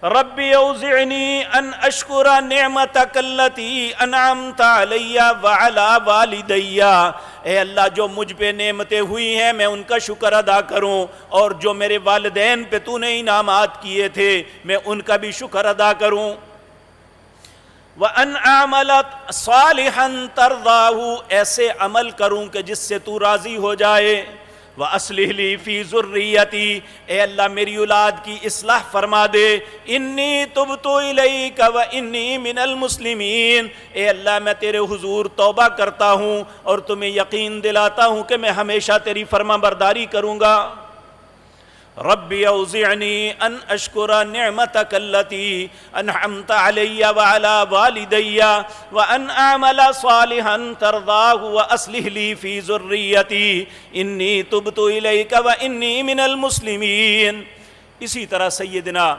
ربی اوزعنی ان اشکر نعمتک التی انعمت علی وعلی والدی، اے اللہ جو مجھ پہ نعمتیں ہوئی ہیں میں ان کا شکر ادا کروں، اور جو میرے والدین پہ تو نے انعامات کیے تھے میں ان کا بھی شکر ادا کروں۔ وَأَنْ أَعْمَلَ صَالِحًا تَرْضَاهُ، ایسے عمل کروں کہ جس سے تو راضی ہو جائے۔ وَأَصْلِحْ لِي فِي ذُرِّيَّتِي، اے اللہ میری اولاد کی اصلاح فرما دے۔ إِنِّي تُبْتُ إِلَيْكَ وَإِنِّي مِنَ الْمُسْلِمِينَ، اے اللہ میں تیرے حضور توبہ کرتا ہوں اور تمہیں یقین دلاتا ہوں کہ میں ہمیشہ تیری فرما برداری کروں گا۔ ربی اوزعنی ان اشکر نعمتک التی انعمت علی وعلی والدی وان اعمل صالحا ترضاہ واصلح لی فی ذریتی انی تبت الیک وانی من المسلمین۔ اسی طرح سیدنا